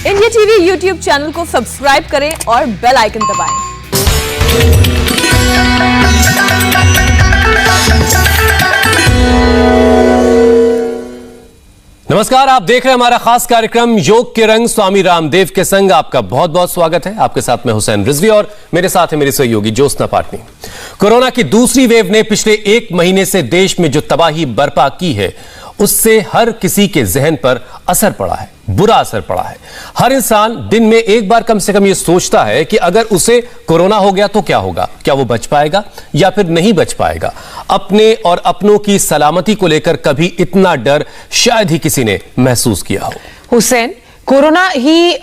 India TV YouTube channel को subscribe करें और बेल आइकन दबाएं। नमस्कार, आप देख रहे हैं हमारा खास कार्यक्रम योग के रंग स्वामी रामदेव के संग। आपका बहुत बहुत स्वागत है। आपके साथ में हुसैन रिजवी और मेरे साथ है मेरी सहयोगी ज्योत्सना पाटनी। कोरोना की दूसरी वेव ने पिछले एक महीने से देश में जो तबाही बर्पा की है, उससे हर किसी के जहन पर असर पड़ा है, बुरा असर पड़ा है। हर इंसान दिन में एक बार कम से कम यह सोचता है कि अगर उसे कोरोना हो गया तो क्या होगा, क्या वो बच पाएगा या फिर नहीं बच पाएगा। अपने और अपनों की सलामती को लेकर कभी इतना डर शायद ही किसी ने महसूस किया हो। हुसैन, कोरोना ही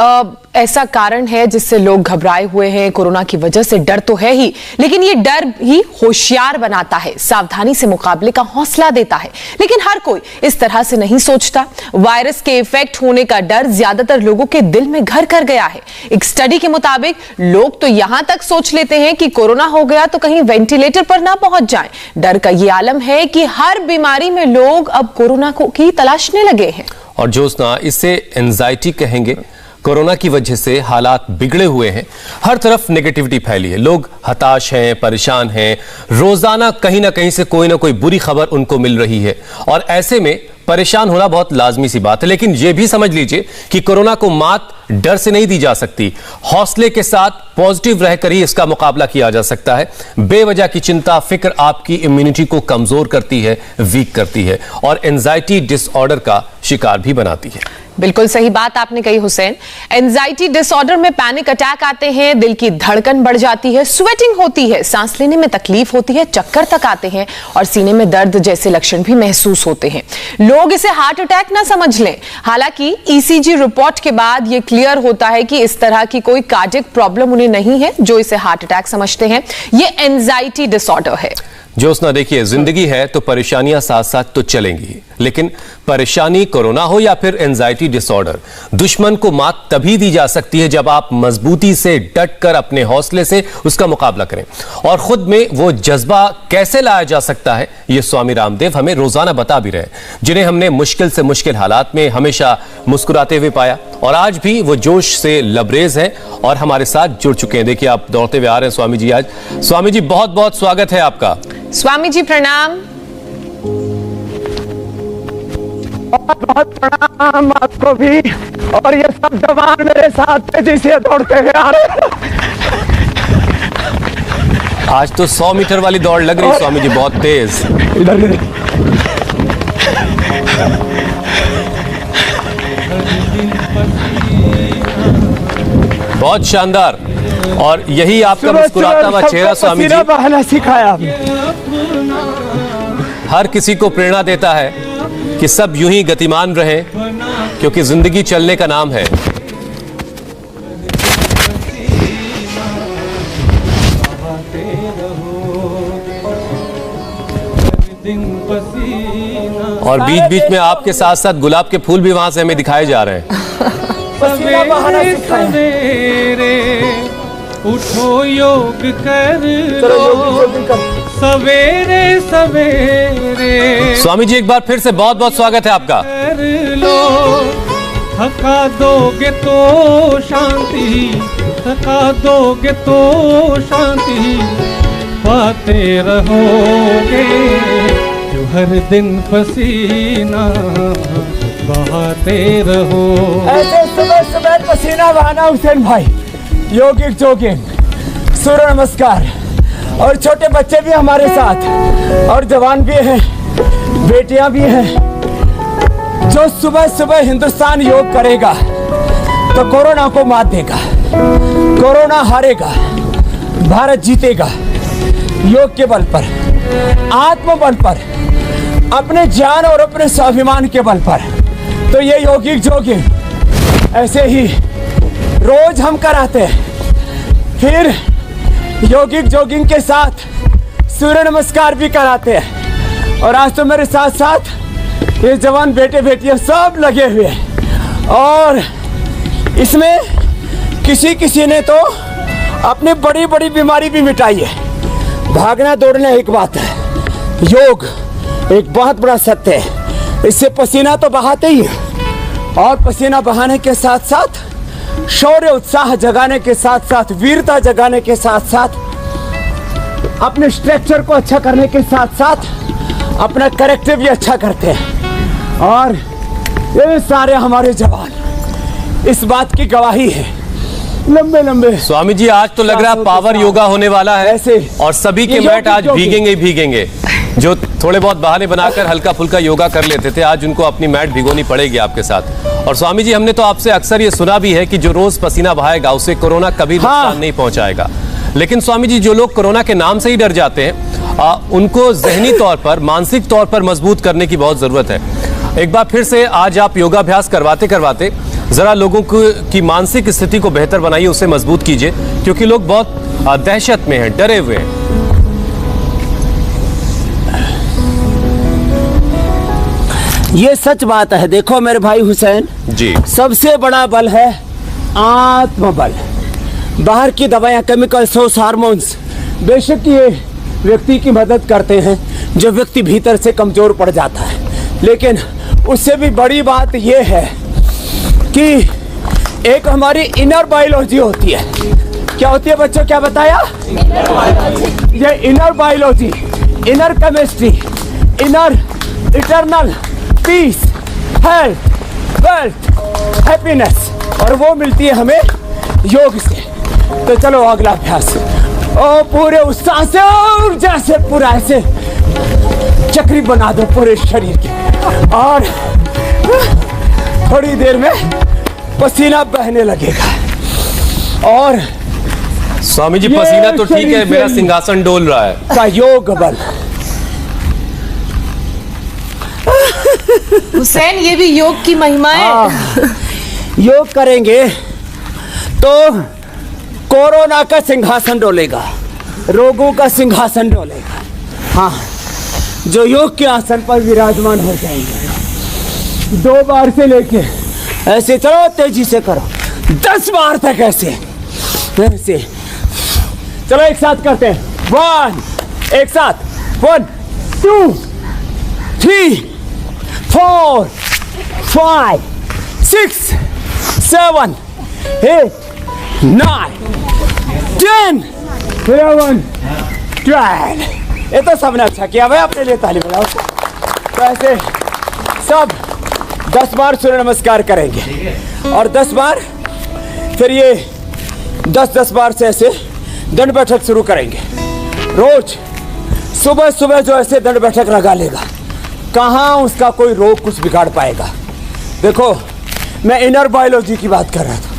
ऐसा कारण है जिससे लोग घबराए हुए हैं। कोरोना की वजह से डर तो है ही, लेकिन ये डर ही होशियार बनाता है, सावधानी से मुकाबले का हौसला देता है। लेकिन हर कोई इस तरह से नहीं सोचता। वायरस के इफेक्ट होने का डर ज्यादातर लोगों के दिल में घर कर गया है। एक स्टडी के मुताबिक लोग तो यहां तक सोच लेते हैं कि कोरोना हो गया तो कहीं वेंटिलेटर पर ना पहुंच जाएं। डर का ये आलम है कि हर बीमारी में लोग अब कोरोना की तलाशने लगे हैं। और ज्योत्सना, इससे एंजाइटी कहेंगे। कोरोना की वजह से हालात बिगड़े हुए हैं, हर तरफ नेगेटिविटी फैली है, लोग हताश हैं, परेशान हैं, रोजाना कहीं ना कहीं से कोई ना कोई बुरी खबर उनको मिल रही है। और ऐसे में परेशान होना बहुत लाजमी सी बात है। लेकिन यह भी समझ लीजिए कि कोरोना को मात डर से नहीं दी जा सकती, हौसले के साथ पॉजिटिव रहकर ही इसका मुकाबला किया जा सकता है। बेवजह की चिंता, फिक्र आपकी इम्यूनिटी को कमजोर करती है, वीक करती है और एंजाइटी डिसऑर्डर का शिकार भी बनाती है। बिल्कुल सही बात आपने कही हुसैन। एंजाइटी डिसऑर्डर में पैनिक अटैक आते हैं, दिल की धड़कन बढ़ जाती है, स्वेटिंग होती है, सांस लेने में तकलीफ होती है, चक्कर तक आते हैं और सीने में दर्द जैसे लक्षण भी महसूस होते हैं। लोग इसे हार्ट अटैक ना समझ लें। हालांकि ईसीजी रिपोर्ट के बाद यह क्लियर होता है कि इस तरह की कोई कार्डियक प्रॉब्लम उन्हें नहीं है जो इसे हार्ट अटैक समझते हैं। यह एंजाइटी डिसऑर्डर है। ज्योत्सना, देखिए, जिंदगी है तो परेशानियां साथ साथ तो चलेंगी, लेकिन परेशानी कोरोना हो या फिर एंजाइटी डिसऑर्डर, दुश्मन को मात तभी दी जा सकती है जब आप मजबूती से डट कर अपने हौसले से उसका मुकाबला करें। और खुद में वो जज्बा कैसे लाया जा सकता है, ये स्वामी रामदेव हमें रोजाना बता भी रहे, जिन्हें हमने मुश्किल से मुश्किल हालात में हमेशा मुस्कुराते हुए पाया और आज भी वो जोश से लबरेज हैं और हमारे साथ जुड़ चुके हैं। देखिए, आप दौड़ते हुए आ रहे हैं स्वामी जी आज। स्वामी जी, बहुत बहुत स्वागत है आपका। स्वामी जी प्रणाम। बहुत प्रणाम आपको भी। और ये सब जवान मेरे साथ तेजी से दौड़ते हुए आ रहे हैं। आज तो 100 मीटर वाली दौड़ लग रही स्वामी जी, बहुत तेज। बहुत शानदार। और यही आपका मुस्कुराता हुआ चेहरा स्वामी जी बहाना सिखाया हर किसी को प्रेरणा देता है कि सब यूं ही गतिमान रहें, क्योंकि जिंदगी चलने का नाम है। और बीच बीच में आपके साथ साथ गुलाब के फूल भी वहां से हमें दिखाए जा रहे हैं। सवेरे उठो, योग कर लो, सवेरे सवेरे। स्वामी जी, एक बार फिर से बहुत बहुत स्वागत है आपका। कर लो, थका दोगे तो शांति, थका दोगे तो शांति पाते रहोगे, जो हर दिन पसीना बहाते रहो। ऐसे सुबह सुबह पसीना बहाना हुसैन भाई, योगिक जोगिंग, सूर्य नमस्कार। और छोटे बच्चे भी हमारे साथ और जवान भी हैं, बेटियां भी हैं। जो सुबह सुबह हिंदुस्तान योग करेगा तो कोरोना को मात देगा, कोरोना हारेगा, भारत जीतेगा। योग के बल पर, आत्मबल पर, अपने ज्ञान और अपने स्वाभिमान के बल पर। तो ये योगिक जोगिंग ऐसे ही रोज हम कराते हैं। फिर योगिक जोगिंग के साथ सूर्य नमस्कार भी कराते हैं। और आज तो मेरे साथ साथ ये जवान बेटे बेटियां सब लगे हुए हैं। और इसमें किसी किसी ने तो अपनी बड़ी बड़ी बीमारी भी मिटाई है। भागना दौड़ना एक बात है, योग एक बहुत बड़ा सत्य है। इससे पसीना तो बहाते ही, और पसीना बहाने के साथ साथ शौर्य उत्साह जगाने के साथ साथ, वीरता जगाने के साथ साथ, अपने स्ट्रक्चर को अच्छा करने के साथ साथ अपना कैरेक्टर भी अच्छा करते हैं। और ये सारे हमारे जवान इस बात की गवाही है। लंबे लंबे स्वामी जी, आज तो लग रहा है पावर योगा होने वाला है ऐसे और सभी के ये मैट आज योगी। भीगेंगे ही भीगेंगे। जो थोड़े बहुत बहाने बनाकर हल्का फुल्का योगा कर लेते थे, आज उनको अपनी मैट भिगोनी पड़ेगी आपके साथ। और स्वामी जी, हमने तो आपसे अक्सर ये सुना भी है कि जो रोज पसीना बहाएगा उसे कोरोना कभी नुकसान नहीं पहुंचाएगा। लेकिन स्वामी जी, जो लोग कोरोना के नाम से ही डर जाते हैं, उनको जहनी तौर पर, मानसिक तौर पर मजबूत करने की बहुत जरूरत है। एक बार फिर से आज आप योगाभ्यास करवाते करवाते जरा लोगों की मानसिक स्थिति को बेहतर बनाइए, उसे मजबूत कीजिए, क्योंकि लोग बहुत दहशत में हैं, डरे हुए हैं। ये सच बात है। देखो मेरे भाई हुसैन जी, सबसे बड़ा बल है आत्मबल। बाहर की दवाइयाँ, केमिकल सोर्स, हार्मोन्स बेशक ये व्यक्ति की मदद करते हैं जो व्यक्ति भीतर से कमजोर पड़ जाता है, लेकिन उससे भी बड़ी बात यह है कि एक हमारी इनर बायोलॉजी होती है। क्या होती है बच्चों, क्या बताया? ये inner biology, inner chemistry, inner eternal peace, health, wealth, happiness, और वो मिलती है हमें योग से। तो चलो अगला अभ्यास। और पूरे उत्साह से ऊर्जा से पूरा ऐसे चक्री बना दो पूरे शरीर की, और थोड़ी देर में पसीना बहने लगेगा। और स्वामी जी, पसीना तो ठीक है, मेरा सिंहासन डोल रहा है। का योग बल। हुसैन, ये भी योग की महिमा है। योग करेंगे तो कोरोना का सिंहासन डोलेगा, रोगों का सिंहासन डोलेगा। हाँ, जो योग के आसन पर विराजमान हो जाएंगे। 2 बार से लेके ऐसे चलो, तेजी से करो, 10 बार तक ऐसे ऐसे। चलो एक साथ करते हैं। 1, एक साथ 1 2 3 4 5 6 7 8 9 10 11 12। ये तो सबने अच्छा किया भाई, अपने लिए ताली बजाओ। तो ऐसे सब 10 बार सूर्य नमस्कार करेंगे, और 10 बार फिर ये 10-10 बार से ऐसे दंड बैठक शुरू करेंगे। रोज सुबह सुबह जो ऐसे दंड बैठक लगा लेगा, कहाँ उसका कोई रोग कुछ बिगाड़ पाएगा। देखो, मैं इनर बायोलॉजी की बात कर रहा था,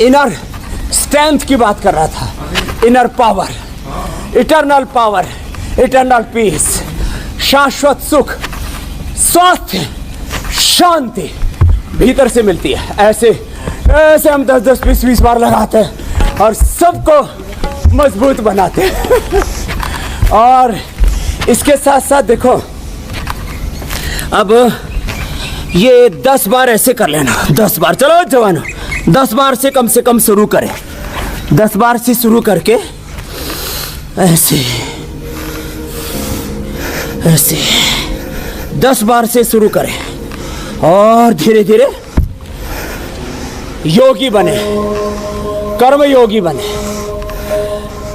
इनर स्ट्रेंथ की बात कर रहा था, इनर पावर, इटर्नल पीस, शाश्वत सुख, स्वास्थ्य, शांति भीतर से मिलती है। ऐसे ऐसे हम 10-10, 20-20 बार लगाते हैं और सबको मजबूत बनाते हैं। और इसके साथ साथ देखो, अब ये 10 बार ऐसे कर लेना, 10 बार। चलो जवानों, 10 बार से कम शुरू करें। 10 बार से शुरू करके ऐसे ऐसे 10 बार से शुरू करें, और धीरे धीरे योगी बने, कर्म योगी बने।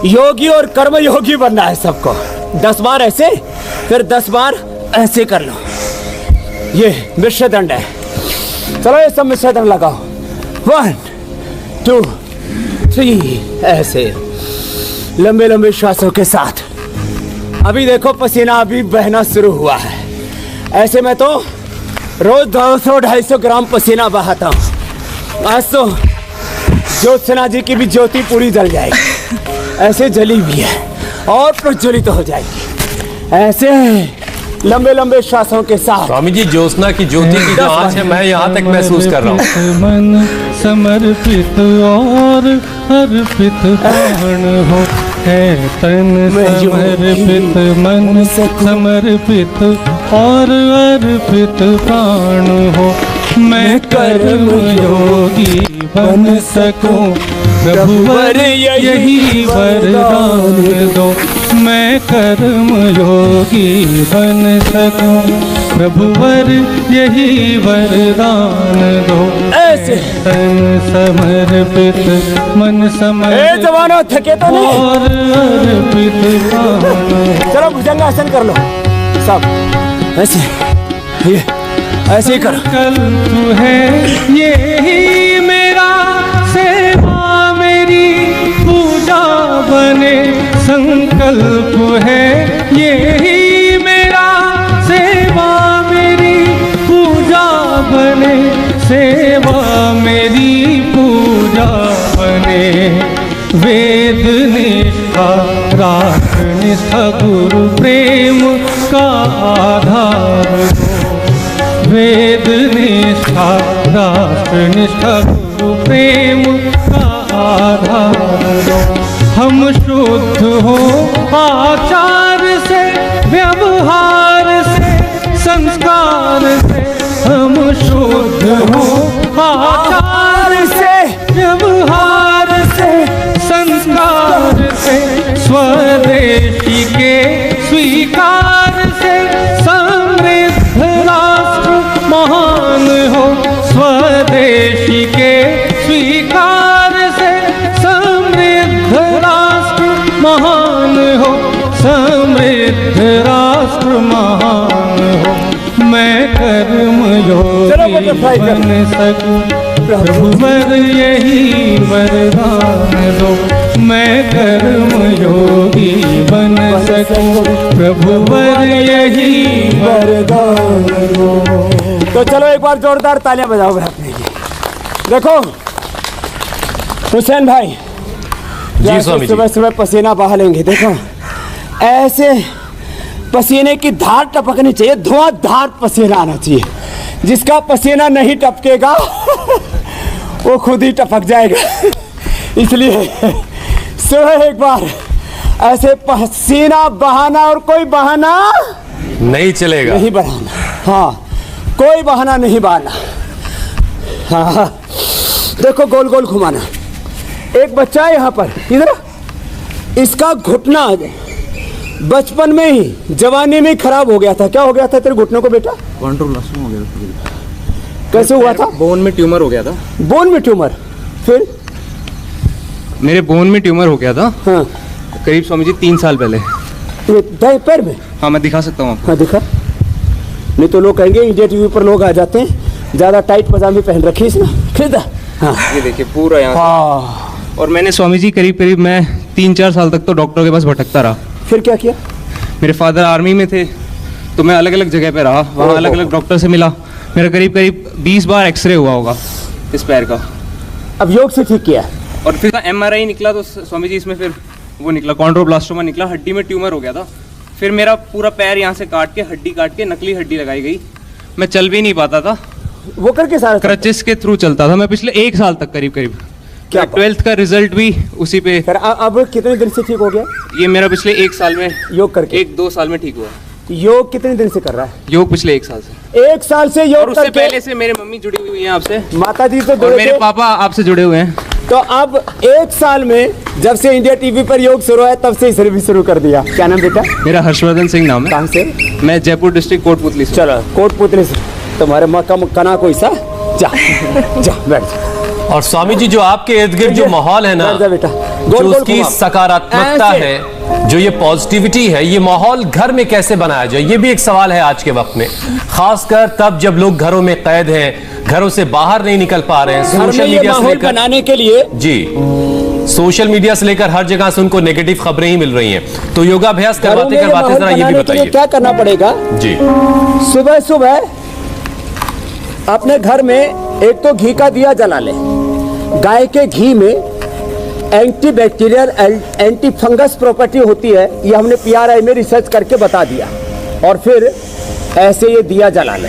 योगी और कर्म योगी बनना है सबको। 10 बार ऐसे, फिर 10 बार ऐसे कर लो। ये मिश्र दंड है। चलो ये सब मिश्र दंड लगाओ। 1 2 3 ऐसे लंबे लंबे श्वासों के साथ। अभी देखो पसीना अभी बहना शुरू हुआ है। ऐसे में तो रोज 200-250 ग्राम पसीना बहाता हूँ। आज तो ज्योत्सना जी की भी ज्योति पूरी जल जाएगी, ऐसे जली भी है और प्रज्वलित तो हो जाएगी। ऐसे लंबे लंबे श्वासों के साथ। स्वामी जी, ज्योत्सना की ज्योति की जो आँच है, मैं यहाँ तक महसूस कर रहा हूँ। मन समर्पित और अर्पित प्राण हो, है तन समर्पित, मन समर्पित और अर्पित प्राण हो। मैं कर्म योगी बन सकूं, प्रभुवर यही वरदान दो। मैं कर्म योगी बन सकूं, प्रभुवर यही वरदान दो। ऐसे तन समर्पित मन समर्पित जवानों थके तो नहीं? और अर्पित प्राण। चलो भुजंगासन कर लो सब, ऐसे ये ऐसे ही करो। संकल्प है यही मेरा, सेवा मेरी पूजा बने। संकल्प है यही मेरा, सेवा मेरी पूजा बने। सेवा मेरी पूजा बने। वेद निष्ठा राष्ट्र निष्ठा गुरु प्रेम का आधार दो। वेद निष्ठा राष्ट्र निष्ठा गुरु प्रेम का आधार दो। हम शुद्ध हो आचार से, व्यवहार से, संस्कार से। हम शुद्ध हो आचार से, व्यवहार से, संस्कार से। स्वदेशी के स्वीकार से समृद्ध राष्ट्र महान हो। स्वदेशी के स्वीकार से समृद्ध राष्ट्र महान हो। समृद्ध राष्ट्र महान हो। मैं कर्म योगी बन सकूं, प्रभुवर यही वरदान दो। मैं कर्म योगी बन सकूं, प्रभुवर यही वरदान दो। तो चलो एक बार जोरदार तालियां बजाओ अपने लिए। देखो हुसैन भाई, जी स्वामी जी। सुबह सुबह पसीना बहा लेंगे। देखो ऐसे पसीने की धार टपकनी चाहिए, धुआंधार पसीना आना चाहिए। जिसका पसीना नहीं टपकेगा वो खुद ही टपक जाएगा। इसलिए सुबह एक बार ऐसे पसीना बहाना, और कोई बहाना नहीं चलेगा, नहीं बहाना। हाँ, कोई बहाना नहीं बहाना। हाँ, देखो गोल गोल घुमाना। एक बच्चा है यहाँ पर, इधर इसका घुटना बचपन में ही, जवानी में ही खराब हो गया था। क्या हो गया था तेरे घुटने को बेटा? कॉन्ट्रोलास्टोमा हो गया था। कैसे हुआ था? बोन में ट्यूमर हो गया था। बोन में ट्यूमर? फिर मेरे बोन में ट्यूमर हो गया था। हाँ, करीब स्वामी जी 3 साल पहले। ये दाएं पैर में? हाँ, मैं दिखा सकता हूँ आपको। हाँ दिखा। नहीं तो लोग कहेंगे इंडिया टीवी पर लोग आ जाते हैं, ज़्यादा टाइट पजामी पहन रखी है इसने। खरीदा? हाँ, ये देखिए पूरा यहाँ। हाँ। और मैंने स्वामी जी करीब मैं 3-4 साल तक तो डॉक्टरों के पास भटकता रहा। फिर क्या किया? मेरे फादर आर्मी में थे, तो मैं अलग अलग जगह पे रहा, वहाँ अलग अलग डॉक्टर से मिला। मेरा करीब 20 बार एक्सरे हुआ होगा इस पैर का। अब योग से ठीक किया? और फिर MRI निकला तो स्वामी जी इसमें फिर वो निकला, कॉन्ट्रोब्लास्टोमा निकला। हड्डी में ट्यूमर हो गया था। फिर मेरा पूरा पैर यहाँ से काट के नकली हड्डी लगाई गई। मैं चल भी नहीं पाता था, वो करके सारा क्रचेस के थ्रू चलता था मैं पिछले 1 साल तक करीब। क्या 12th का रिजल्ट भी उसी पे। फिर अब कितने दिन से ठीक हो गया? ये मेरा पिछले 1 साल में, योग करके 1-2 साल में ठीक हुआ। योग कितने दिन से कर रहा है? योग पिछले 1 साल से। 1 साल से योग और उससे करके? पहले से मेरे मम्मी जुड़ी हुई हैं आपसे, माता जी तो और जुड़े मेरे थे। पापा आपसे जुड़े हुए हैं। तो अब 1 साल में जब से इंडिया टीवी पर योग शुरू है तब से इसे भी शुरू कर दिया। क्या नाम बेटा? मेरा हर्षवर्धन सिंह नाम है। कहाँ से? मैं जयपुर डिस्ट्रिक्ट कोटपुतली से। चलो कोटपुतली से। तुम्हारे मक्का कना कोई सा? जा जा बैठ जा। और स्वामी जी जो आपके इर्द गिर्द जो माहौल है ना, बैठ जा बेटा। जो गोल गोल उसकी घुमाओ। सकारात्मकता ऐसे। है, जो ये पॉजिटिविटी है, ये माहौल घर में कैसे बनाया जाए, ये भी एक सवाल है आज के वक्त में। खासकर तब जब लोग घरों में कैद हैं, घरों से बाहर नहीं निकल पा रहे हैं। घर में सोशल ये मीडिया से माहौल लेकर, बनाने के लिए जी, सोशल मीडिया से लेकर हर जगह से उनको नेगेटिव खबरें ही मिल रही हैं। तो योगाभ्यास घरों में करवाते ये करवाते माहौल जरा ये भी बनाने के लिए बताइए। क्या करना पड़ेगा? जी, सुबह सुबह अपने घर में एक तो घी का दिया जला ले। गाय के घी में anti bacterial anti fungus property होती है, ये हमने PRI में रिसर्च करके बता दिया। और फिर ऐसे ये दिया जला ले।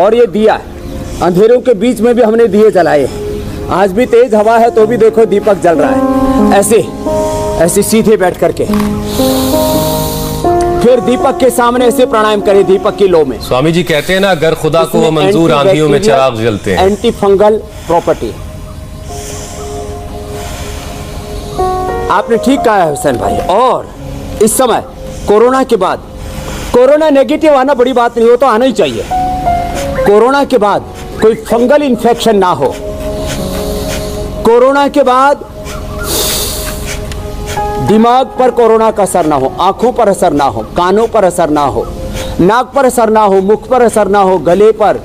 और ये दिया अंधेरों के बीच में भी हमने दिए जलाए। आज भी तेज हवा है तो भी देखो दीपक जल रहा है। ऐसे ऐसे सीधे बैठ करके फिर दीपक के सामने ऐसे प्राणायाम करें, दीपक की लो में। स्वामी जी कहते हैं ना, अगर खुदा को वो मंजूर, आंधियों में चिराग जलते हैं। Anti fungal property. आपने ठीक कहा है हुसैन भाई। और इस समय कोरोना के बाद, कोरोना नेगेटिव आना बड़ी बात नहीं हो, तो आना ही चाहिए। कोरोना के बाद कोई फंगल इन्फेक्शन ना हो, कोरोना के बाद दिमाग पर कोरोना का असर ना हो, आंखों पर असर ना हो, कानों पर असर ना हो, नाक पर असर ना हो, मुख पर असर ना हो, गले पर,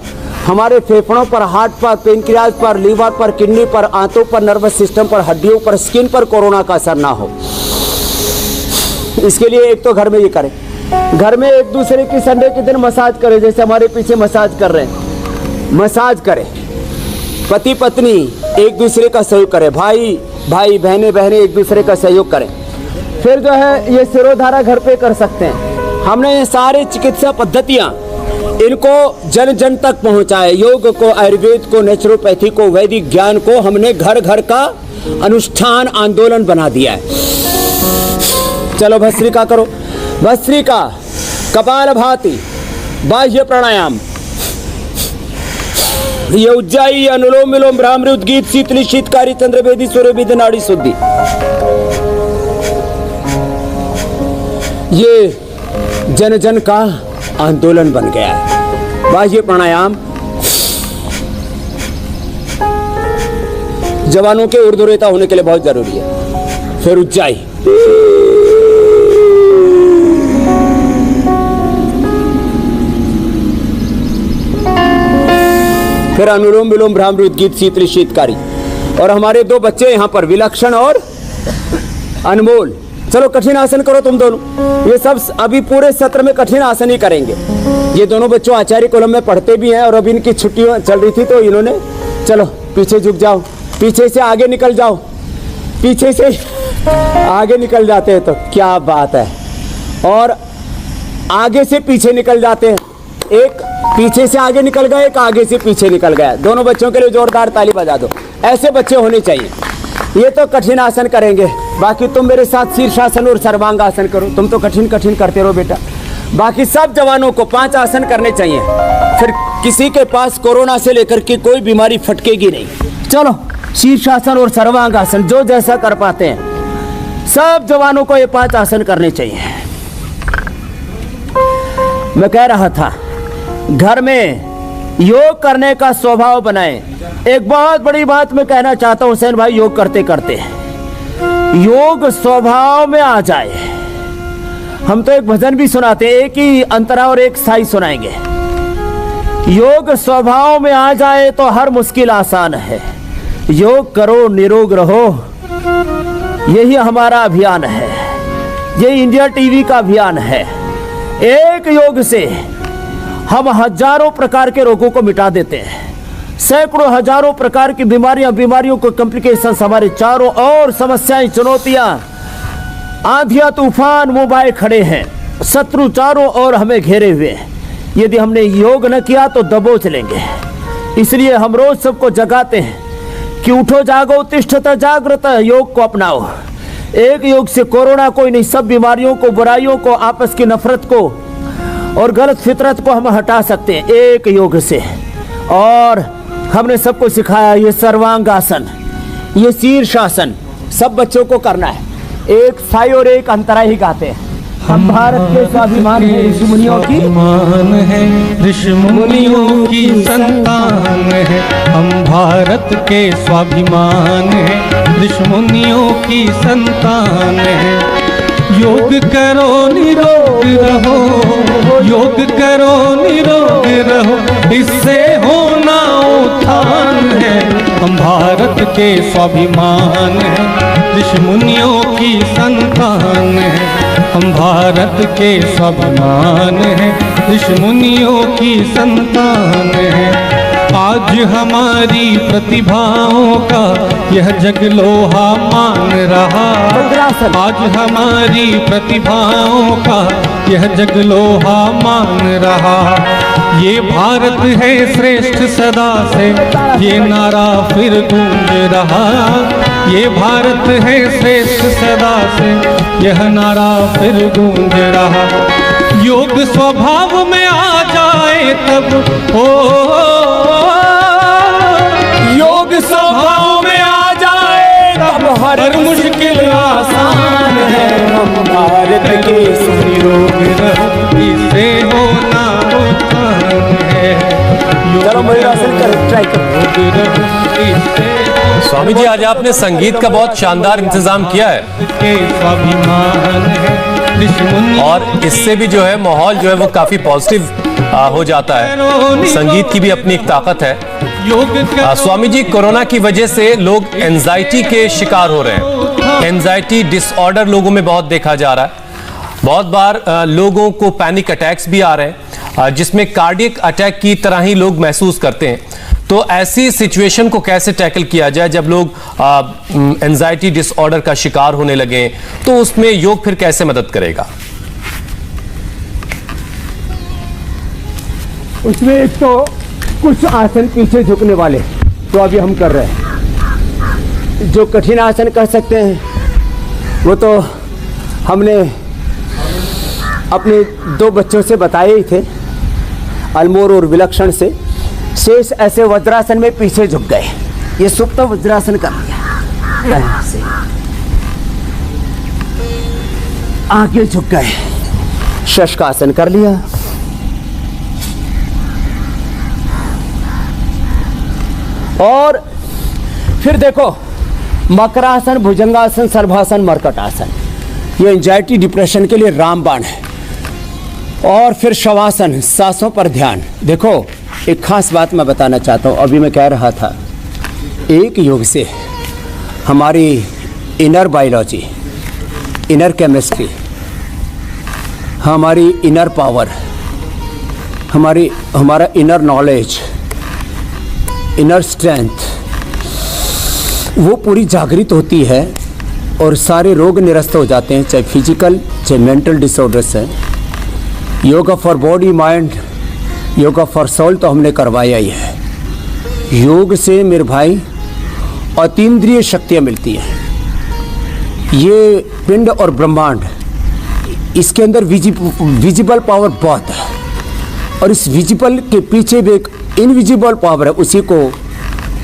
हमारे फेफड़ों पर, हार्ट पर, पेनक्रियाज पर, लीवर पर, किडनी पर, आंतों पर, नर्वस सिस्टम पर, हड्डियों पर, स्किन पर कोरोना का असर ना हो। इसके लिए एक तो घर में ये करें, घर में एक दूसरे की संडे के दिन मसाज करें, जैसे हमारे पीछे मसाज कर रहे हैं, मसाज करें। पति पत्नी एक दूसरे का सहयोग करें, भाई भाई बहनें बहनें एक दूसरे का सहयोग करें। फिर जो है ये सिरोधारा घर पे कर सकते हैं। हमने ये सारे चिकित्सा पद्धतियाँ इनको जन जन तक पहुँचाए, योग को, आयुर्वेद को, नेचुरोपैथी को, वैदिक ज्ञान को हमने घर घर का अनुष्ठान आंदोलन बना दिया है। चलो भस्त्रिका करो, भस्त्रिका, कपालभाति, बाह्य प्राणायाम, ये उज्जाई, अनुलोम विलोम, भ्रामरी, उद्गीत, शीतली, शीतकारी, चंद्रभेदी, सूर्यभेदी, नाड़ी शुद्धि, ये जन जन का आंदोलन बन गया है। बाह्य प्राणायाम जवानों के ऊर्ध्वरेता होने के लिए बहुत जरूरी है। फिर उज्जाई, फिर अनुलोम विलोम, भ्रामरी, उद्गीत, शीतली, शीतकारी। और हमारे दो बच्चे यहाँ पर, विलक्षण और अनमोल। चलो कठिन आसन करो तुम दोनों। ये सब अभी पूरे सत्र में कठिन आसन ही करेंगे। ये दोनों बच्चों आचार्य कुलम में पढ़ते भी हैं और अभी इनकी छुट्टियां चल रही थी तो इन्होंने, चलो पीछे झुक जाओ, पीछे से आगे निकल जाओ, पीछे से आगे निकल जाते हैं तो क्या बात है। और आगे से पीछे निकल जाते हैं, एक पीछे से आगे निकल गया, एक आगे से पीछे निकल गया। दोनों बच्चों के लिए जोरदार ताली बजा दो। ऐसे बच्चे होने चाहिए। ये तो कठिन आसन करेंगे, बाकी तुम मेरे साथ शीर्षासन और सर्वांगासन करो। तुम तो कठिन कठिन करते रहो बेटा। बाकी सब जवानों को 5 आसन करने चाहिए, फिर किसी के पास कोरोना से लेकर के कोई बीमारी फटकेगी नहीं। चलो शीर्षासन और सर्वांगासन जो जैसा कर पाते हैं, सब जवानों को ये 5 आसन करने चाहिए। मैं कह रहा था घर में योग करने का स्वभाव बनाएं। एक बहुत बड़ी बात मैं कहना चाहता हूं हुसैन भाई, योग करते करते योग स्वभाव में आ जाए। हम तो एक भजन भी सुनाते हैं, एक ही अंतरा और एक साई सुनाएंगे। योग स्वभाव में आ जाए तो हर मुश्किल आसान है। योग करो निरोग रहो, यही हमारा अभियान है, यही इंडिया टीवी का अभियान है। एक योग से हम हजारों प्रकार के रोगों को मिटा देते हैं, सैकड़ों हजारों प्रकार की बीमारियों को, कॉम्प्लिकेशंस, हमारे चारों ओर समस्याएं, चुनौतियां, आंधियां, तूफान मुंह बाए खड़े हैं, शत्रु चारों ओर हमें घेरे हुए हैं। यदि हमने योग न किया तो दबोच लेंगे। इसलिए हम रोज सबको जगाते हैं कि उठो जागो उत्तिष्ठत जागृत, योग को अपनाओ। एक योग से कोरोना कोई नहीं, सब बीमारियों को, बुराइयों को, आपस की नफरत को और गलत फितरत को हम हटा सकते हैं एक योग से। और हमने सबको सिखाया ये सर्वांगासन, ये शीर्षासन सब बच्चों को करना है। एक साई और एक अंतरा ही गाते हैं। हम भारत के स्वाभिमान है, ऋषि मुनियों की मान है, ऋषि मुनियों की संतान है। हम भारत के स्वाभिमान है, ऋषि मुनियों की संतान है। योग करो निरोग रहो, योग करो निरोग रहो, इससे होना उत्थान है। हम भारत के स्वाभिमान है, ऋषि मुनियों की संतान है। हम भारत के स्वाभिमान है, ऋषि मुनियों की संतान है। आज हमारी प्रतिभाओं का यह जग लोहा मान रहा। आज हमारी प्रतिभाओं का यह जग लोहा मान रहा। ये भारत है श्रेष्ठ सदा से, ये नारा फिर गूंज रहा। ये भारत है श्रेष्ठ सदा से, यह नारा फिर गूंज रहा। योग स्वभाव में आ जाए तब हो, योग स्वभाव में आ जाए तब हर मुश्किल आसान हैं हम भारत के निरोग रहो इसे होना उत्थान है। चलो मयूरासन कर ट्राई करो। स्वामी जी, आज आपने संगीत का बहुत शानदार इंतजाम किया है के स्वाभिमान है ऋषि और इससे भी जो है माहौल जो है वो काफी पॉजिटिव हो जाता है। संगीत की भी अपनी एक ताकत है। योग स्वामी जी, कोरोना की वजह से लोग एंजाइटी के शिकार हो रहे हैं। एंजाइटी डिसऑर्डर लोगों में बहुत देखा जा रहा है। बहुत बार लोगों को पैनिक अटैक्स भी आ रहे हैं, जिसमें कार्डियक अटैक की तरह ही लोग महसूस करते हैं। तो ऐसी सिचुएशन को कैसे टैकल किया जाए जब लोग एंजाइटी डिसऑर्डर का शिकार होने लगे, तो उसमें योग फिर कैसे मदद करेगा? उसमें एक तो कुछ आसन पीछे झुकने वाले तो अभी हम कर रहे हैं। जो कठिन आसन कर सकते हैं वो तो हमने अपने 2 बच्चों से बताए ही थे, अलमोर और विलक्षण से। शेष ऐसे वज्रासन में पीछे झुक गए। ये सुप्त वज्रासन कर लिया, ऐसे आगे झुक गए, शशकासन कर लिया, और फिर देखो मकरासन, भुजंगासन, सर्वासन, मर्कटासन, ये एंजाइटी डिप्रेशन के लिए रामबाण है। और फिर शवासन, सांसों पर ध्यान। देखो एक खास बात मैं बताना चाहता हूँ। अभी मैं कह रहा था, एक योग से हमारी इनर बायोलॉजी, इनर केमिस्ट्री, हमारी इनर पावर, हमारा इनर नॉलेज, इनर स्ट्रेंथ, वो पूरी जागृत होती है और सारे रोग निरस्त हो जाते हैं, चाहे फिजिकल चाहे मेंटल डिसऑर्डर्स हैं। Yoga for body mind, yoga for soul तो हमने करवाया ही है। योग से मेरे भाई अतीन्द्रिय शक्तियाँ मिलती हैं। ये पिंड और ब्रह्मांड, इसके अंदर विजिबल पावर बहुत है, और इस विजिबल के पीछे भी एक इनविजिबल पावर है। उसी को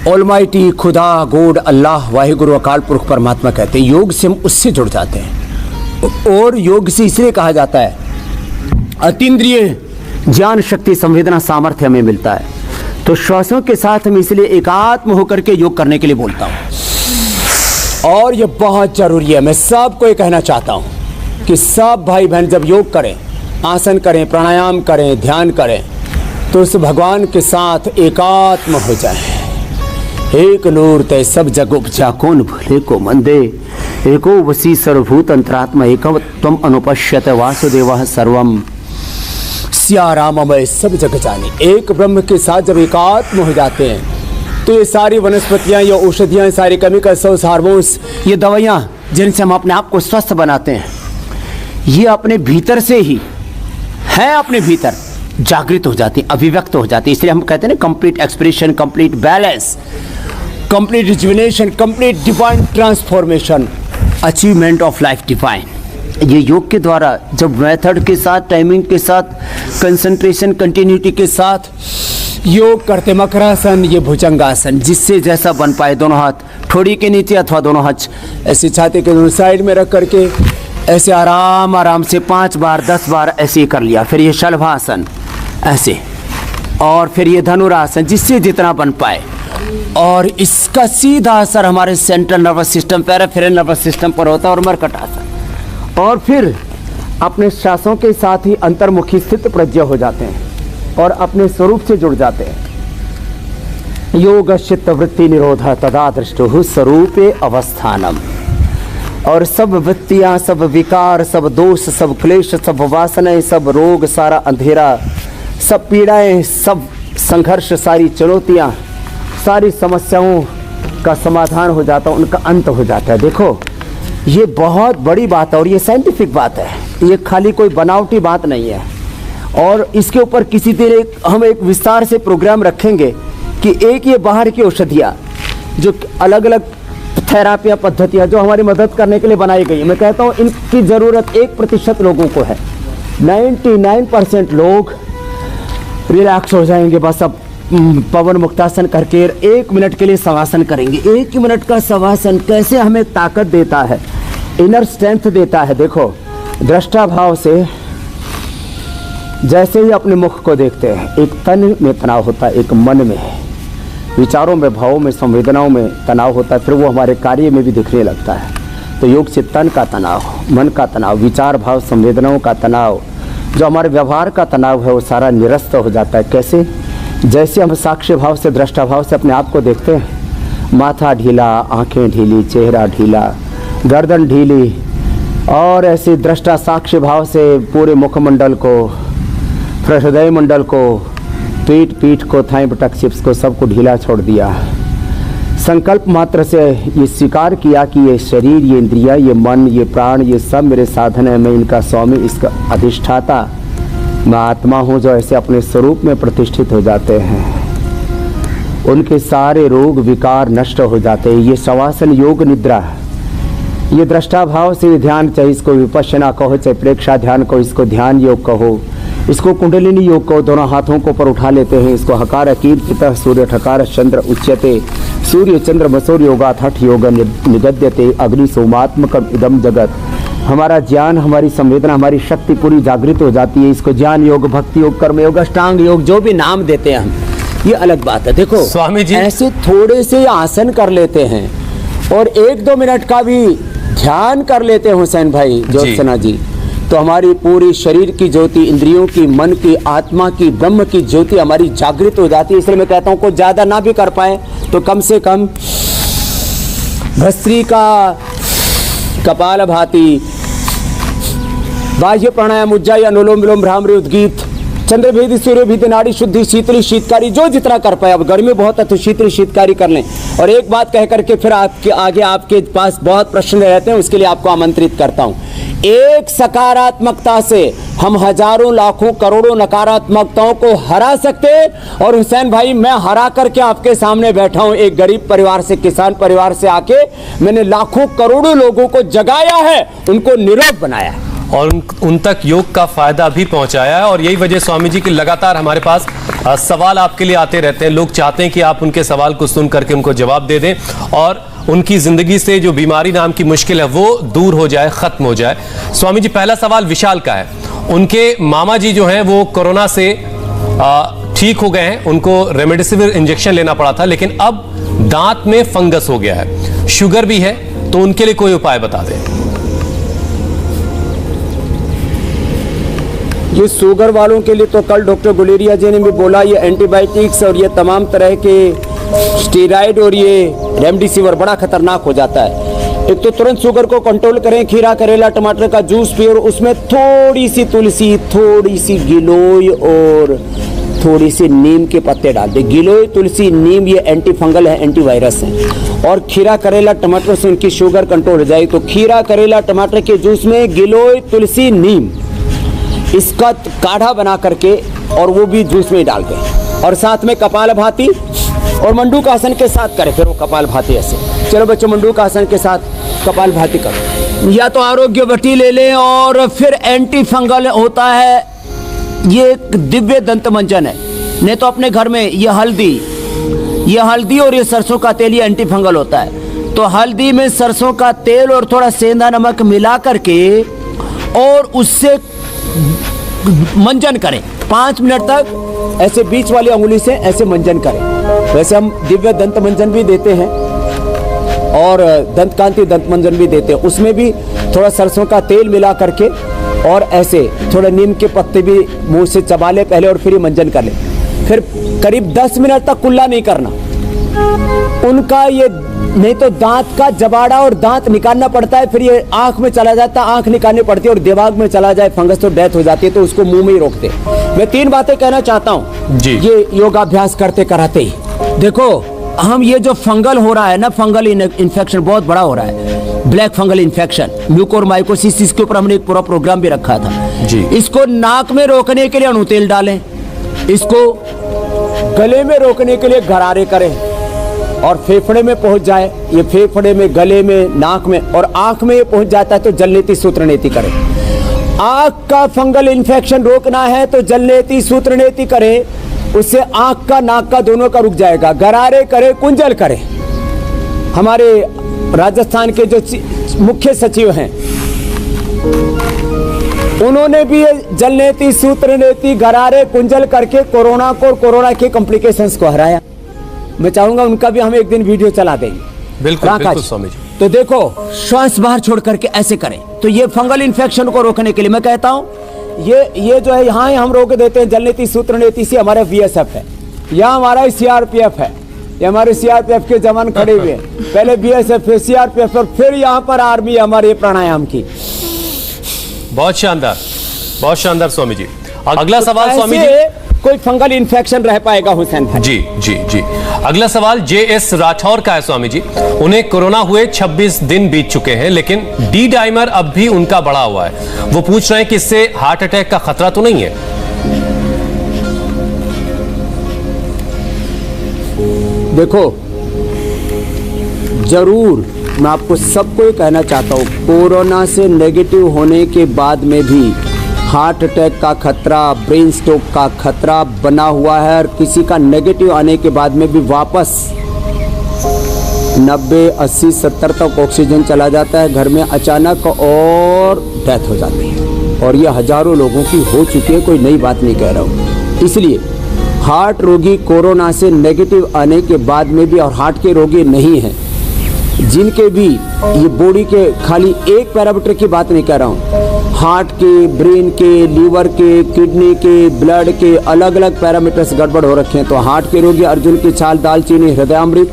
ऑलमाइटी, खुदा, गॉड, अल्लाह, वाहिगुरु, अकाल पुरख, परमात्मा कहते हैं। योग से हम उससे जुड़ जाते हैं। और योग से इसलिए कहा जाता है अतीन्द्रिय ज्ञान, शक्ति, संवेदना, सामर्थ्य हमें मिलता है। तो श्वासों के साथ हम इसलिए एकात्म होकर के योग करने के लिए बोलता हूँ। और ये बहुत जरूरी है। मैं सबको ये कहना चाहता हूँ कि सब भाई बहन जब योग करें, आसन करें, प्राणायाम करें, ध्यान करें, तो उस भगवान के साथ एकात्म हो जाए। एक नूर तय सब जग उपजा, कौन भले को मंदे, एको वसी सर्वभूत अंतरात्मा एकव त्वम अनुपश्यत वासुदेवः सर्वम सिया राममय सब जग जाने। एक ब्रह्म के साथ जब एकात्म हो जाते हैं तो ये सारी वनस्पतियाँ, ये औषधियाँ, सारी केमिकल्स, हार्मोन्स, ये दवाइयाँ जिनसे हम अपने आप को स्वस्थ बनाते हैं, ये अपने भीतर से ही है, अपने भीतर जागृत हो जाती, अभिव्यक्त हो जाती। इसलिए हम कहते हैं ना, complete expression, complete balance, complete rejuvenation, complete divine transformation, achievement of life divine. ये योग के द्वारा जब मेथड के साथ, टाइमिंग के साथ, कंसंट्रेशन, कंटिन्यूटी के साथ योग करते, मकरासन, ये भुजंगासन, जिससे जैसा बन पाए, दोनों हाथ ठोड़ी के नीचे अथवा दोनों हाथ ऐसे छाती के दोनों साइड में रख करके ऐसे आराम आराम से 5 बार 10 बार ऐसे ही कर लिया। फिर ये शलभासन ऐसे, और फिर ये धनुरासन, जिससे जितना बन पाए। और इसका सीधा असर हमारे central nervous system, peripheral nervous system पर होता है। और मर्कटासन, और फिर अपने श्वासों के साथ ही अंतर्मुखी स्थित प्रज्ञ हो जाते हैं और अपने स्वरूप से जुड़ जाते हैं। योग चित्त वृत्ति निरोध तदा दृष्टु स्वरूपे अवस्थानम। और सब वृत्तियाँ, सब विकार, सब दोष, सब क्लेश, सब वासनाएं, सब रोग, सारा अंधेरा, सब पीड़ाएं, सब संघर्ष, सारी चुनौतियाँ, सारी समस्याओं का समाधान हो जाता है, उनका अंत हो जाता है। देखो ये बहुत बड़ी बात है और ये साइंटिफिक बात है, ये खाली कोई बनावटी बात नहीं है। और इसके ऊपर किसी दिन हम एक विस्तार से प्रोग्राम रखेंगे कि एक ये बाहर की औषधियाँ, जो अलग अलग थेरापियाँ, पद्धतियाँ जो हमारी मदद करने के लिए बनाई गई है, मैं कहता हूँ इनकी ज़रूरत 1% लोगों को है। 99% लोग रिलैक्स हो जाएंगे। बस अब पवन मुक्तासन करके 1 मिनट के लिए शवासन करेंगे। 1 मिनट का शवासन कैसे हमें ताकत देता है, इनर स्ट्रेंथ देता है। देखो, दृष्टा भाव से जैसे ही अपने मुख को देखते हैं, एक तन में तनाव होता है, एक मन में, विचारों में, भावों में, संवेदनाओं में तनाव होता है, फिर वो हमारे कार्य में भी दिखने लगता है। तो योग से तन का तनाव, मन का तनाव, विचार भाव, संवेदनाओं का तनाव, जो हमारे व्यवहार का तनाव है, वो सारा निरस्त हो जाता है। कैसे? जैसे हम साक्ष्य भाव से, दृष्टा भाव से अपने आप को देखते हैं, माथा ढीला, आंखें ढीली, चेहरा ढीला, गर्दन ढीली, और ऐसे दृष्टा साक्ष्य भाव से पूरे मुखमंडल को, हृदय मंडल को, पीठ को, थाई बटक चिप्स को, सबको ढीला छोड़ दिया। संकल्प मात्र से ये स्वीकार किया कि ये शरीर, ये इंद्रिया, ये मन, ये प्राण, ये सब मेरे साधन है, मैं इनका स्वामी, इसका अधिष्ठाता, मैं आत्मा हूँ। जो ऐसे अपने स्वरूप में प्रतिष्ठित हो जाते हैं, उनके सारे रोग विकार नष्ट हो जाते हैं। ये शवासन योग निद्रा, ये दृष्टा भाव से ध्यान, चाहे इसको विपश्यना कहो, चाहे प्रेक्षा ध्यान कहो, इसको ध्यान योग कहो, इसको कुंडलिनी योग को, दोनों हाथों को ऊपर उठा लेते हैं। इसको हकार कीर्तितः सूर्य ठकार चंद्र उच्यते, सूर्य चंद्र मसूर योगात् हठ योग निगद्यते, अग्नि सोमात्मकम इदम जगत। हमारा ज्ञान, हमारी संवेदना, हमारी शक्ति पूरी जागृत हो जाती है। इसको ज्ञान योग, भक्ति योग, कर्म योग, अष्टांग योग, जो भी नाम देते हैं हम, ये अलग बात है। देखो स्वामी जी, ऐसे थोड़े से आसन कर लेते हैं और 1-2 मिनट का भी ध्यान कर लेते हैं हुसैन भाई, ज्योत्सना जी, तो हमारी पूरी शरीर की ज्योति, इंद्रियों की, मन की, आत्मा की, ब्रह्म की ज्योति हमारी जागृत हो जाती है। इसलिए मैं कहता हूँ को ज्यादा ना भी कर पाए तो कम से कम भस्त्रिका, कपालभाति, बाह्य प्राणायाम, उज्जाई, अनुलोम विलोम, भ्रामरी, उद्गीत, चंद्रभेदी, सूर्यभेदी, नाड़ी शुद्धि, शीतली शीतकारी, जो जितना कर पाए। अब गर्मी बहुत है तो शीतली शीतकारी कर लें। और एक बात कह करके फिर आपके आगे आपके पास बहुत प्रश्न रहते हैं, उसके लिए आपको आमंत्रित करता हूं। एक सकारात्मकता से हम हजारों, लाखों, करोड़ों नकारात्मकताओं को हरा सकते। और हुसैन भाई, मैं हरा करके आपके सामने बैठा हूं। एक गरीब परिवार से, किसान परिवार से आके मैंने लाखों करोड़ों लोगों को जगाया है, उनको निरोग बनाया है और उन तक योग का फायदा भी पहुंचाया है। और यही वजह स्वामी जी की लगातार हमारे पास सवाल आपके लिए आते रहते हैं। लोग चाहते हैं कि आप उनके सवाल को सुन करके उनको जवाब दे दें और उनकी जिंदगी से जो बीमारी नाम की मुश्किल है वो दूर हो जाए, खत्म हो जाए। स्वामी जी, पहला सवाल विशाल का है। उनके मामा जी जो हैं वो कोरोना से ठीक हो गए हैं, उनको रेमडेसिविर इंजेक्शन लेना पड़ा था, लेकिन अब दांत में फंगस हो गया है, शुगर भी है, तो उनके लिए कोई उपाय बता दें। ये शुगर वालों के लिए तो कल डॉक्टर गुलेरिया जी ने भी बोला, ये एंटीबायोटिक्स और ये तमाम तरह के स्टेरॉइड और ये रेमडेसिविर बड़ा खतरनाक हो जाता है। एक तो तुरंत शुगर को कंट्रोल करें, खीरा, करेला, टमाटर का जूस पिए और उसमें थोड़ी सी तुलसी, थोड़ी सी गिलोय और थोड़ी सी नीम के पत्ते डाल दें। गिलोय, तुलसी, नीम ये एंटी फंगल है, एंटीवायरस है। और खीरा, करेला, टमाटर से उनकी शुगर कंट्रोल हो जाएगी। तो खीरा, करेला, टमाटर के जूस में गिलोय, तुलसी, नीम, इसका काढ़ा बना करके और वो भी जूस में डाल दें। और साथ में कपालभाति और मंडूकासन के साथ करें। फिर वो कपालभाति ऐसे, चलो बच्चों मंडूकासन के साथ कपालभाति करो। या तो आरोग्य वटी ले लें और फिर एंटी फंगल होता है, ये एक दिव्य दंत मंजन है। नहीं तो अपने घर में ये हल्दी और ये सरसों का तेल, ये एंटी फंगल होता है। तो हल्दी में सरसों का तेल और थोड़ा सेंधा नमक मिला करके और उससे मंजन करें 5 मिनट तक, ऐसे बीच वाली अंगुली से ऐसे मंजन करें। वैसे हम दिव्य दंत मंजन भी देते हैं और दंत कांति दंत मंजन भी देते हैं, उसमें भी थोड़ा सरसों का तेल मिला करके और ऐसे थोड़ा नीम के पत्ते भी मुंह से चबा ले पहले और फिर ये मंजन कर ले। फिर करीब 10 मिनट तक कुल्ला नहीं करना उनका, ये नहीं तो दांत का जबाड़ा और दांत निकालना पड़ता है, फिर ये आंख में चला जाता है, आंख निकालनी पड़ती है और दिमाग में चला जाए फंगस तो डेथ हो जाती है, तो उसको मुंह में ही रोकते। मैं 3 बातें कहना चाहता हूँ ये योगाभ्यास करते कराते ही। देखो हम ये जो फंगल हो रहा है ना, फंगल इन्फेक्शन बहुत बड़ा हो रहा है, ब्लैक फंगल इन्फेक्शन, म्यूकोरमाइकोसिस, इसके ऊपर हमने एक पूरा प्रोग्राम भी रखा था जी। इसको नाक में रोकने के लिए अणु तेल डालें, इसको गले में रोकने के लिए गरारे करें और फेफड़े में पहुंच जाए, ये फेफड़े में, गले में, नाक में और आंख में ये पहुंच जाता है तो जलनेति सूत्रनेति करें। आंख का फंगल इन्फेक्शन रोकना है तो जलनेति सूत्रनेति करें, उससे आंख का, नाक का दोनों का रुक जाएगा। गरारे करें, कुंजल करें। हमारे राजस्थान के जो मुख्य सचिव हैं, उन्होंने भी जल नीति, सूत्र नीति, गरारे कुंजल करके कोरोना को और कोरोना के कॉम्प्लिकेशंस को हराया। मैं चाहूंगा उनका भी हम एक दिन वीडियो चला देंगे। बिल्कुल स्वामी जी। तो देखो, श्वास बाहर छोड़ करके ऐसे करें तो ये फंगल इन्फेक्शन को रोकने के लिए मैं कहता हूं, ये जो है यहाँ हम रोक देते हैं। जल नीति, सूत्र नीति से हमारा बीएसएफ है, यहाँ हमारा सीआरपीएफ है, ये हमारे सीआरपीएफ के जवान खड़े हुए हैं। पहले बीएसएफ, फिर सीआरपीएफ और फिर यहाँ पर आर्मी हमारे प्राणायाम की। बहुत शानदार स्वामी जी। अगला सवाल स्वामी जी, कोई फंगल इन्फेक्शन रह पाएगा हुसैन भाई? जी। अगला सवाल जेएस राठौर का है स्वामी जी। उन्हें कोरोना हुए 26 दिन बीत चुके हैं, लेकिन डी डाइमर अब भी उनका बढ़ा हुआ है। वो पूछ रहे हैं कि इससे हार्ट अटैक का खतरा तो नहीं है? देखो, जरूर मैं आपको सबको ये कहना चाहता हूँ, कोरोना से नेगेटिव होने के बाद में भी हार्ट अटैक का खतरा, ब्रेन स्ट्रोक का खतरा बना हुआ है। और किसी का नेगेटिव आने के बाद में भी वापस 90, 80, 70 तक ऑक्सीजन चला जाता है घर में अचानक, और डेथ हो जाती है। और ये हजारों लोगों की हो चुकी है, कोई नई बात नहीं कह रहा हूँ। इसलिए हार्ट रोगी कोरोना से नेगेटिव आने के बाद में भी, और हार्ट के रोगी नहीं हैं, जिनके भी ये बॉडी के, खाली एक पैरामीटर की बात नहीं कर रहा हूँ, हार्ट के, ब्रेन के, लीवर के, किडनी के, ब्लड के अलग अलग पैरामीटर्स गड़बड़ हो रखे हैं। तो हार्ट के रोगी अर्जुन की छाल, दालचीनी, हृदयामृत।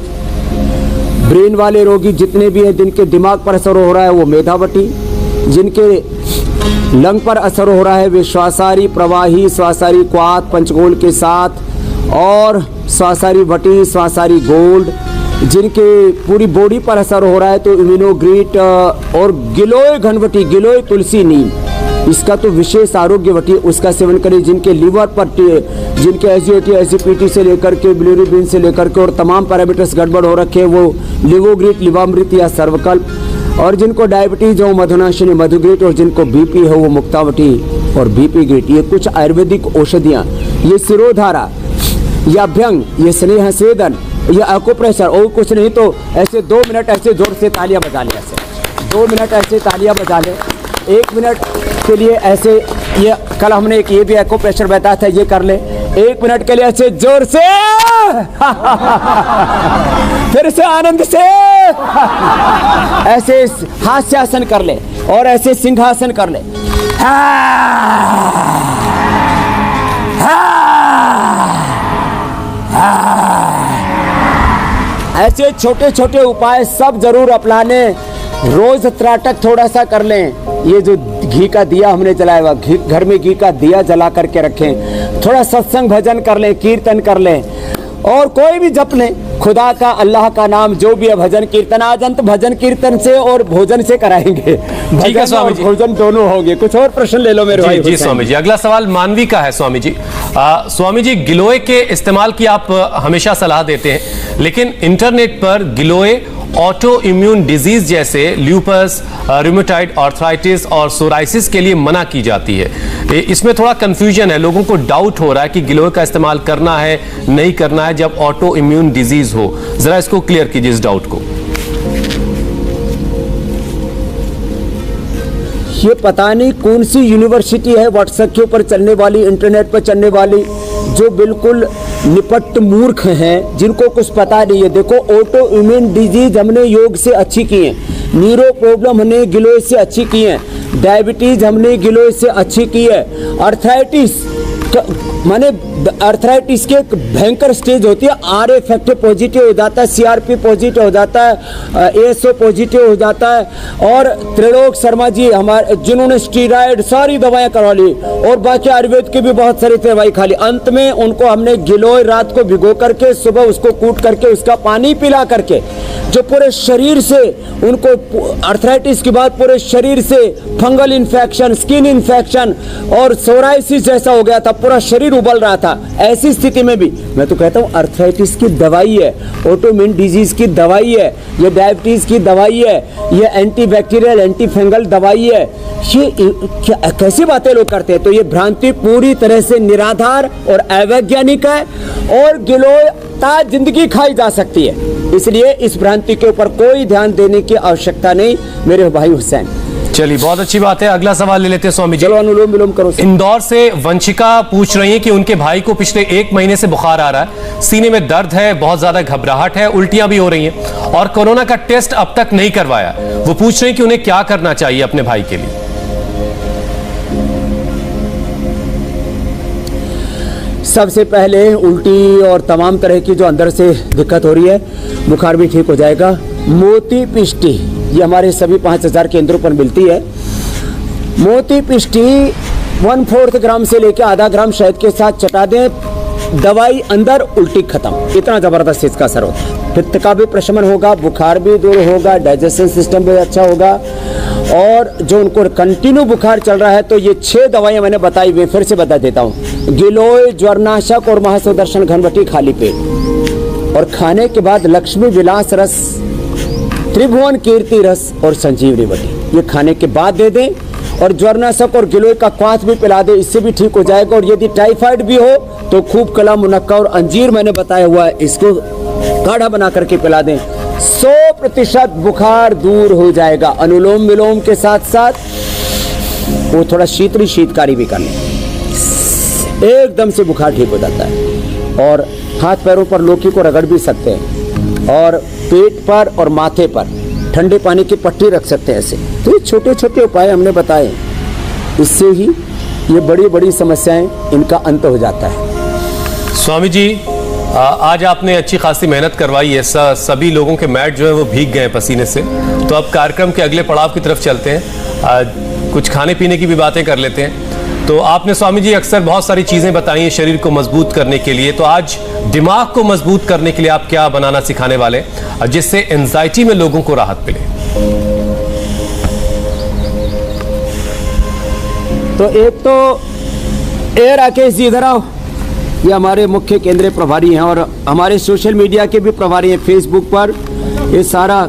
ब्रेन वाले रोगी जितने भी हैं, जिनके दिमाग पर असर हो रहा है वो मेधावटी, जिनके लंग पर असर हो रहा है वे श्वासारी प्रवाही, श्वासारी क्वाथ पंचगोल के साथ, और श्वासारी वटी, श्वासारी गोल्ड। जिनके पूरी बॉडी पर असर हो रहा है तो इम्यूनोग्रीट और गिलोय घनवटी, गिलोय तुलसी नीम, इसका तो विशेष आरोग्य वटी, उसका सेवन करें। जिनके लीवर पर, जिनके एसिडिटी, एसिपिटी से लेकर के बिलिरुबिन से लेकर के और तमाम पैरामीटर्स गड़बड़ हो रखे हैं वो लिवोग्रीट, लिवामृत या सर्वकल्प। और जिनको डायबिटीज हो मधुनाशिनी, मधुग्रीट। और जिनको बीपी हो वो मुक्तावटी और बीपी ग्रीट। ये कुछ आयुर्वेदिक औषधियाँ, ये सिरोधारा, या अभ्यंग, ये स्नेह सेदन, या एक्यूप्रेशर, और कुछ नहीं तो ऐसे 2 मिनट ऐसे जोर से तालियां बजा ले, ऐसे 2 मिनट ऐसे तालियां बजा ले, 1 मिनट के लिए ऐसे, ये कल हमने एक ये भी एक्यूप्रेशर बताया था, ये कर ले 1 मिनट के लिए ऐसे जोर से फिर से आनंद से ऐसे हास्यासन कर ले और ऐसे सिंहासन कर ले। ऐसे छोटे छोटे उपाय सब जरूर अपनाने। रोज त्राटक थोड़ा सा कर लें। ये जो घी का दिया हमने जलाया हुआ, घर में घी का दिया जला करके रखें। थोड़ा सत्संग भजन कर लें, कीर्तन कर लें, और कोई भी जप लें, खुदा का, अल्लाह का नाम, जो भी है, भजन कीर्तन। आज अंत भजन कीर्तन से और भोजन से कराएंगे। ठीक है स्वामी जी, भोजन दोनों होंगे। कुछ और प्रश्न ले लो मेरे भाई। जी स्वामी जी, अगला सवाल मानवी का है स्वामी जी। स्वामी जी, गिलोय के इस्तेमाल की आप हमेशा सलाह देते हैं, लेकिन इंटरनेट पर गिलोय ऑटो इम्यून डिजीज जैसे ल्यूपस, रूमेटॉइड आर्थराइटिस और सोराइसिस के लिए मना की जाती है। इसमें थोड़ा कंफ्यूजन है, लोगों को डाउट हो रहा है कि गिलोय का इस्तेमाल करना है नहीं करना है जब ऑटो इम्यून डिजीज हो। जरा इसको क्लियर कीजिए, इस डाउट को। ये पता नहीं कौन सी यूनिवर्सिटी है व्हाट्सएप के ऊपर चलने वाली, इंटरनेट पर चलने वाली, जो बिल्कुल निपट मूर्ख हैं, जिनको कुछ पता नहीं है। देखो, ऑटो इम्यून डिजीज हमने योग से अच्छी की है, न्यूरो प्रॉब्लम हमने गिलोय से अच्छी की है, डायबिटीज हमने गिलोय से अच्छी की है, अर्थराइटिस माने अर्थराइटिस के एक भयंकर स्टेज होती है, आर इफेक्टिव पॉजिटिव हो जाता है, सीआरपी पॉजिटिव हो जाता है, एएसओ पॉजिटिव हो जाता है। और त्रिलोक शर्मा जी हमारे, जिन्होंने स्टीरॉयड सारी दवाएं करवा ली और बाकी आयुर्वेद की भी बहुत सारी दवाई खा ली, अंत में उनको हमने गिलोय रात को भिगो करके सुबह उसको कूट करके उसका पानी पिला करके, जो पूरे शरीर से उनको अर्थराइटिस के बाद पूरे शरीर से फंगल इन्फेक्शन, स्किन इन्फेक्शन और सोराइसिस जैसा हो गया था, पूरा शरीर उबल रहा था। ऐसी स्थिति में भी मैं तो कहता हूँ अर्थराइटिस की दवाई है, ऑटोइम्यून डिजीज की दवाई है, ये डायबिटीज की दवाई है, ये एंटीबैक्टीरियल एंटी फंगल दवाई है। ये क्या कैसी बातें लोग करते हैं। तो ये भ्रांति पूरी तरह से निराधार और अवैज्ञानिक है और गिलोय ता जिंदगी खाई जा सकती है। इसलिए इस भ्रांति के ऊपर कोई ध्यान देने की आवश्यकता नहीं मेरे भाई हुसैन। चलिए, बहुत अच्छी बात है। अगला सवाल ले लेते हैं स्वामी जी। चलो अनुलोम विलोम करो। इंदौर से वंशिका पूछ रही है कि उनके भाई को पिछले 1 महीने से बुखार आ रहा है, सीने में दर्द है, बहुत ज्यादा घबराहट है, उल्टियां भी हो रही हैं और कोरोना का टेस्ट अब तक नहीं करवाया। वो पूछ रहे हैं कि उन्हें क्या करना चाहिए अपने भाई के लिए। सबसे पहले उल्टी और तमाम तरह की जो अंदर से दिक्कत हो रही है, बुखार भी ठीक हो जाएगा। मोती पिष्टी ये हमारे सभी 5000 केंद्रों पर मिलती है। मोती पिष्टी 1/4 ग्राम से लेकर आधा ग्राम शहद के साथ चटा दें, दवाई अंदर, उल्टी खत्म। इतना जबरदस्त इसका असर होता है। पित्त का भी प्रशमन होगा, बुखार भी दूर होगा, डाइजेशन सिस्टम भी अच्छा होगा। और जो उनको कंटिन्यू बुखार चल रहा है तो ये 6 दवाइयां मैंने बताई, वे फिर से बता देता हूँ। गिलोय, ज्वरनाशक और महासुदर्शन घनवटी खाली पेट, और खाने के बाद लक्ष्मी विलास रस, त्रिभुवन कीर्ति रस और संजीवनी बटी, ये खाने के बाद दे दें। और ज्वरनाशक और गिलोय का क्वाथ भी पिला दे, इससे भी ठीक हो जाएगा। और यदि टाइफाइड भी हो तो खूब कला, मुनक्का और अंजीर मैंने बताया हुआ है, इसको काढ़ा बना करके पिला दें। 100% बुखार दूर हो जाएगा। अनुलोम विलोम के साथ साथ वो थोड़ा शीतकारी भी कर लें, एकदम से बुखार ठीक हो जाता है। और हाथ पैरों पर लौकी को रगड़ भी सकते हैं और पेट पर और माथे पर ठंडे पानी की पट्टी रख सकते हैं ऐसे। तो ये छोटे छोटे उपाय हमने बताए, इससे ही ये बड़ी बड़ी समस्याएं इनका अंत हो जाता है। स्वामी जी, आज आपने अच्छी खासी मेहनत करवाई है, सभी लोगों के मैट जो है वो भीग गए पसीने से। तो अब कार्यक्रम के अगले पड़ाव की तरफ चलते हैं, कुछ खाने पीने की भी बातें कर लेते हैं। तो आपने स्वामी जी अक्सर बहुत सारी चीजें बताई हैं शरीर को मजबूत करने के लिए, तो आज दिमाग को मजबूत करने के लिए आप क्या बनाना सिखाने वाले जिससे एंजाइटी में लोगों को राहत मिले? तो एक तो ए राकेश जी इधर आओ, ये हमारे मुख्य केंद्रीय प्रभारी हैं और हमारे सोशल मीडिया के भी प्रभारी हैं। फेसबुक पर ये सारा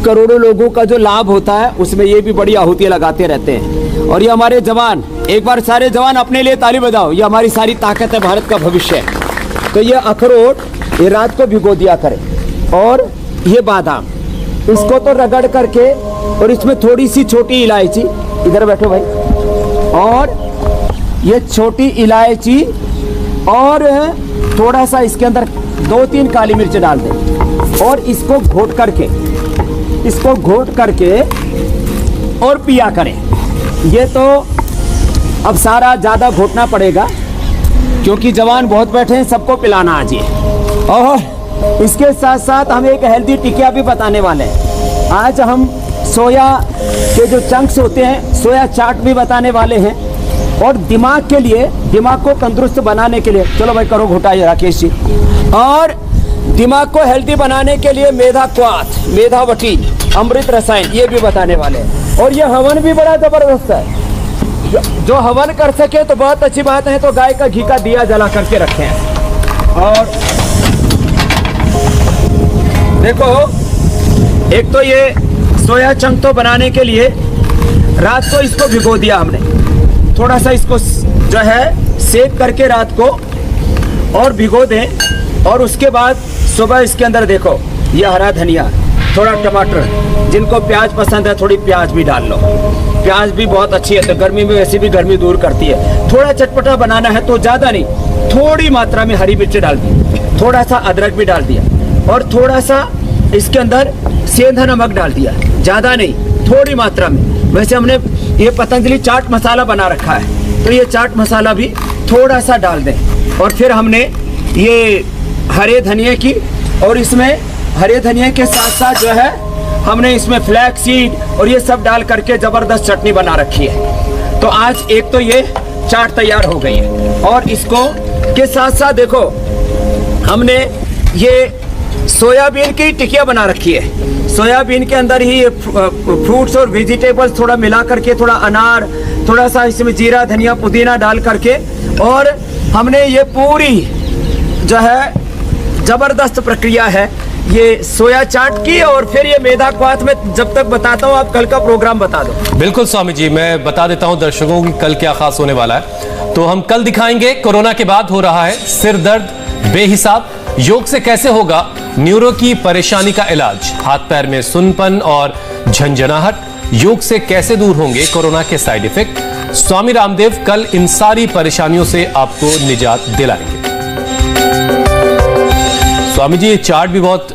करोड़ों लोगों का जो लाभ होता है उसमें ये भी बड़ी आहुतियाँ लगाते रहते हैं। और ये हमारे जवान, एक बार सारे जवान अपने लिए ताली बजाओ, ये हमारी सारी ताकत है, भारत का भविष्य है। तो ये अखरोट ये रात को भिगो दिया करें, और ये बादाम इसको तो रगड़ करके, और इसमें थोड़ी सी छोटी इलायची, इधर बैठो भाई, और ये छोटी इलायची और थोड़ा सा इसके अंदर 2-3 काली मिर्च डाल दें और इसको घोट करके और पिया करें। ये तो अब सारा ज़्यादा घोटना पड़ेगा क्योंकि जवान बहुत बैठे हैं, सबको पिलाना आज ये। और इसके साथ साथ हम एक हेल्दी टिकिया भी बताने वाले हैं। आज हम सोया के जो चंक्स होते हैं, सोया चाट भी बताने वाले हैं। और दिमाग के लिए, दिमाग को तंदुरुस्त बनाने के लिए, चलो भाई करो घोटाई राकेश जी, और दिमाग को हेल्दी बनाने के लिए मेधा क्वाथ, मेधा वटी, अमृत रसायन, ये भी बताने वाले हैं। और ये हवन भी बड़ा जबरदस्त है, जो हवन कर सके तो बहुत अच्छी बात है। तो गाय का घी का दिया जला करके रखे हैं। और देखो, एक तो ये सोया चंक तो बनाने के लिए रात को इसको भिगो दिया हमने, थोड़ा सा इसको जो है सेक करके रात को और भिगो दें। और उसके बाद सुबह इसके अंदर देखो, ये हरा धनिया, थोड़ा टमाटर, जिनको प्याज पसंद है थोड़ी प्याज भी डाल लो। प्याज भी बहुत अच्छी है, तो गर्मी में वैसे भी गर्मी दूर करती है। थोड़ा चटपटा बनाना है तो ज़्यादा नहीं, थोड़ी मात्रा में हरी मिर्च डाल दी, थोड़ा सा अदरक भी डाल दिया, और थोड़ा सा इसके अंदर सेंधा नमक डाल दिया, ज़्यादा नहीं, थोड़ी मात्रा में। वैसे हमने ये पतंजलि चाट मसाला बना रखा है, तो ये चाट मसाला भी थोड़ा सा डाल दें। और फिर हमने ये हरे धनिया की, और इसमें हरे धनिया के साथ साथ जो है हमने इसमें फ्लैक्स सीड और ये सब डाल करके ज़बरदस्त चटनी बना रखी है। तो आज एक तो ये चाट तैयार हो गई है। और इसको के साथ साथ देखो, हमने ये सोयाबीन की टिकिया बना रखी है। सोयाबीन के अंदर ही ये फ्रूट्स और वेजिटेबल्स थोड़ा मिला करके, थोड़ा अनार, थोड़ा सा इसमें जीरा, धनिया, पुदीना डाल करके, और हमने ये पूरी जो है जबरदस्त प्रक्रिया है ये सोया चाट की, और फिर ये मैदा क्वाथ में जब तक बताता हूँ आप कल का प्रोग्राम बता दो। बिल्कुल स्वामी जी, मैं बता देता हूं दर्शकों की कल क्या खास होने वाला है। तो हम कल दिखाएंगे कोरोना के बाद हो रहा है सिर दर्द बेहिसाब, योग से कैसे होगा न्यूरो की परेशानी का इलाज, हाथ पैर में सुनपन और झंझनाहट, योग से कैसे दूर होंगे कोरोना के साइड इफेक्ट। स्वामी रामदेव कल इन सारी परेशानियों से आपको निजात दिलाएंगे। स्वामी जी ये चाट भी बहुत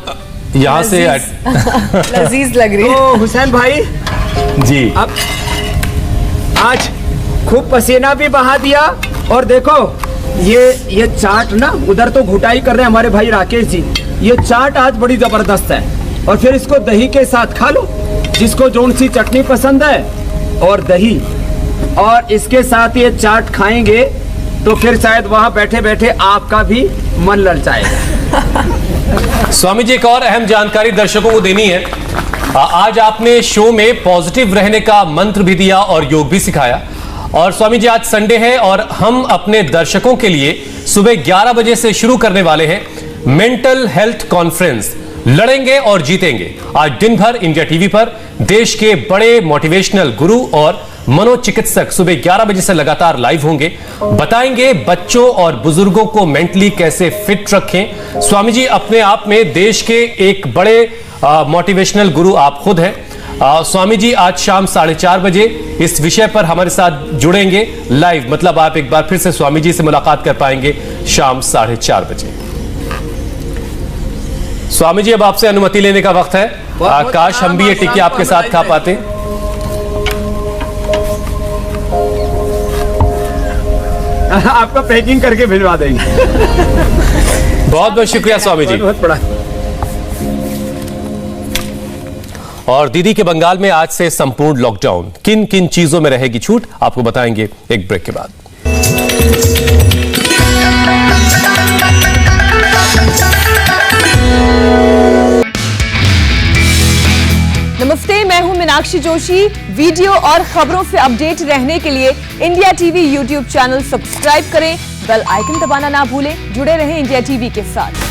यहां से लजीज लग रही है। तो हुसैन भाई जी अब आज खूब पसीना भी बहा दिया, और देखो ये चाट ना, उधर तो घुटाई कर रहे हैं हमारे भाई राकेश जी, ये चाट आज बड़ी जबरदस्त है, और फिर इसको दही के साथ खा लो, जिसको जोन सी चटनी पसंद है और दही, और इसके साथ ये चाट खाएंगे तो फिर शायद वहां बैठे बैठे आपका भी मन ललचाएगा। स्वामी जी एक और अहम जानकारी दर्शकों को देनी है। आज आपने शो में पॉजिटिव रहने का मंत्र भी दिया और योग भी सिखाया। और स्वामी जी आज संडे है और हम अपने दर्शकों के लिए सुबह 11 बजे से शुरू करने वाले हैं मेंटल हेल्थ कॉन्फ्रेंस, लड़ेंगे और जीतेंगे। आज दिन भर इंडिया टीवी पर देश के बड़े मोटिवेशनल गुरु और मनोचिकित्सक सुबह 11 बजे से लगातार लाइव होंगे, बताएंगे बच्चों और बुजुर्गों को मेंटली कैसे फिट रखें। स्वामी जी अपने आप में देश के एक बड़े मोटिवेशनल गुरु आप खुद हैं। स्वामी जी आज शाम 4:30 बजे इस विषय पर हमारे साथ जुड़ेंगे लाइव, मतलब आप एक बार फिर से स्वामी जी से मुलाकात कर पाएंगे शाम 4:30 बजे। स्वामी जी अब आपसे अनुमति लेने का वक्त है। काश हम भी ये टिक्की आपके साथ खा पाते। आपका पैकिंग करके भिजवा देंगे। बहुत बहुत शुक्रिया स्वामी जी। बहुत बड़ा। और दीदी के बंगाल में आज से संपूर्ण लॉकडाउन, किन किन चीजों में रहेगी छूट आपको बताएंगे एक ब्रेक के बाद। नमस्ते, मैं हूं मीनाक्षी जोशी। वीडियो और खबरों से अपडेट रहने के लिए India TV YouTube channel subscribe करें, बेल आइकन दबाना ना भूलें। जुड़े रहें इंडिया टीवी के साथ।